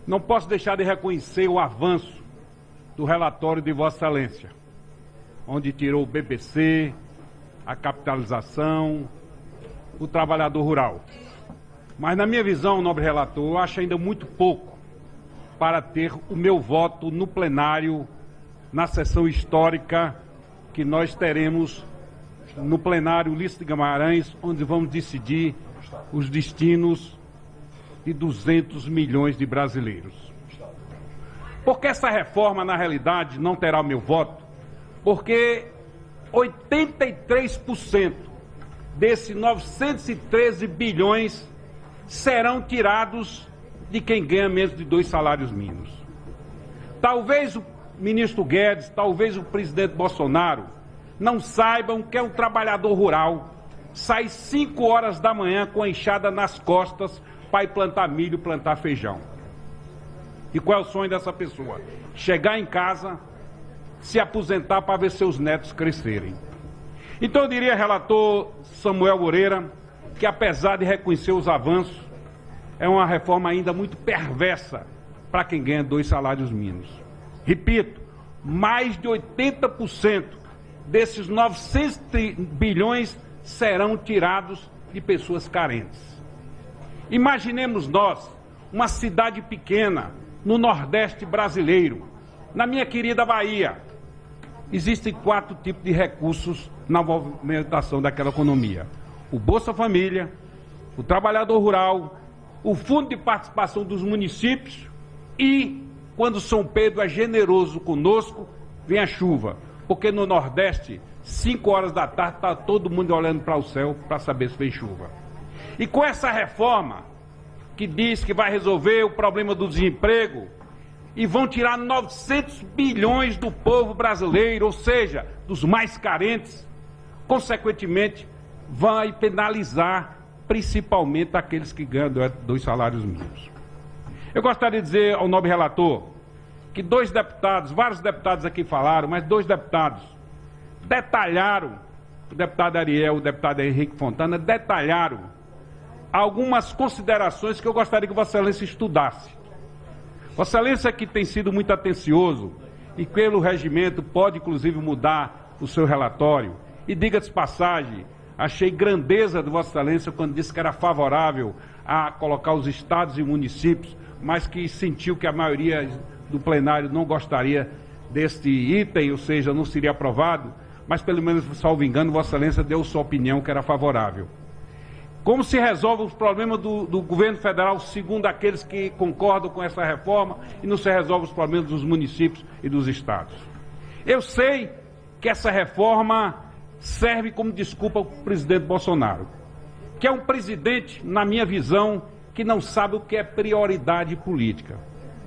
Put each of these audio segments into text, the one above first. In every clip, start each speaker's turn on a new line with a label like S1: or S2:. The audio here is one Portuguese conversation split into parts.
S1: Não posso deixar de reconhecer o avanço do relatório de Vossa Excelência, onde tirou o BBC, a capitalização, o trabalhador rural. Mas, na minha visão, nobre relator, eu acho ainda muito pouco para ter o meu voto no plenário, na sessão histórica que nós teremos no plenário Ulisses de Guimarães, onde vamos decidir os destinos de 200 milhões de brasileiros. Porque essa reforma, na realidade, não terá o meu voto, porque 83% desses 913 bilhões serão tirados de quem ganha menos de 2 salários mínimos. Talvez o ministro Guedes, talvez o presidente Bolsonaro não saibam que é um trabalhador rural, sai 5 horas da manhã com a enxada nas costas para ir plantar milho, plantar feijão. E qual é o sonho dessa pessoa? Chegar em casa, se aposentar para ver seus netos crescerem. Então eu diria, relator Samuel Moreira, que apesar de reconhecer os avanços, é uma reforma ainda muito perversa para quem ganha 2 salários mínimos. Repito, mais de 80% desses 900 bilhões serão tirados de pessoas carentes. Imaginemos nós, uma cidade pequena, no Nordeste brasileiro, na minha querida Bahia. Existem 4 tipos de recursos na movimentação daquela economia: o Bolsa Família, o trabalhador rural, o Fundo de Participação dos Municípios e, quando São Pedro é generoso conosco, vem a chuva. Porque no Nordeste, 5 horas da tarde, está todo mundo olhando para o céu para saber se vem chuva. E com essa reforma, que diz que vai resolver o problema do desemprego, e vão tirar 900 bilhões do povo brasileiro, ou seja, dos mais carentes, consequentemente, vai penalizar principalmente aqueles que ganham 2 salários mínimos. Eu gostaria de dizer ao nobre relator que 2 deputados, vários deputados aqui falaram, mas 2 deputados detalharam, o deputado Ariel e o deputado Henrique Fontana, detalharam algumas considerações que eu gostaria que Vossa Excelência estudasse. Vossa Excelência, que tem sido muito atencioso e pelo regimento pode inclusive mudar o seu relatório, e diga-se de passagem, achei grandeza de Vossa Excelência quando disse que era favorável a colocar os estados e municípios, mas que sentiu que a maioria do plenário não gostaria deste item, ou seja, não seria aprovado, mas pelo menos, salvo engano, Vossa Excelência deu sua opinião que era favorável. Como se resolve os problemas do governo federal, segundo aqueles que concordam com essa reforma, e não se resolve os problemas dos municípios e dos estados? Eu sei que essa reforma serve como desculpa ao presidente Bolsonaro, que é um presidente, na minha visão, que não sabe o que é prioridade política.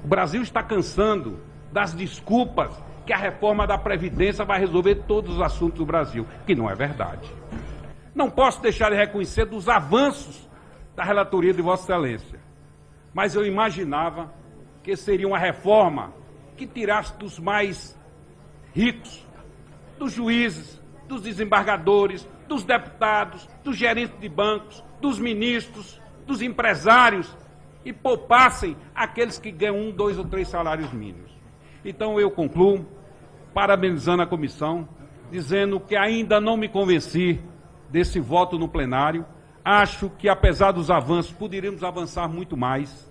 S1: O Brasil está cansando das desculpas que a reforma da Previdência vai resolver todos os assuntos do Brasil, que não é verdade. Não posso deixar de reconhecer dos avanços da relatoria de Vossa Excelência, mas eu imaginava que seria uma reforma que tirasse dos mais ricos, dos juízes, dos desembargadores, dos deputados, dos gerentes de bancos, dos ministros, dos empresários, e poupassem aqueles que ganham 1, 2 ou 3 salários mínimos. Então eu concluo parabenizando a comissão, dizendo que ainda não me convenci desse voto no plenário. Acho que, apesar dos avanços, poderíamos avançar muito mais,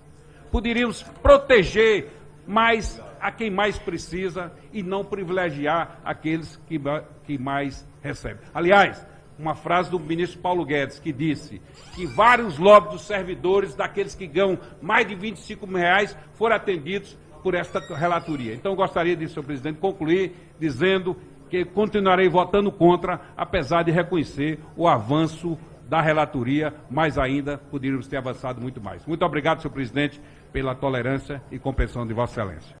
S1: poderíamos proteger mais a quem mais precisa e não privilegiar aqueles que mais recebem. Aliás, uma frase do ministro Paulo Guedes, que disse que vários lobbies dos servidores, daqueles que ganham mais de R$25 mil, foram atendidos por esta relatoria. Então, gostaria de, senhor presidente, concluir dizendo que continuarei votando contra, apesar de reconhecer o avanço da relatoria, mas ainda poderíamos ter avançado muito mais. Muito obrigado, senhor presidente, pela tolerância e compreensão de Vossa Excelência.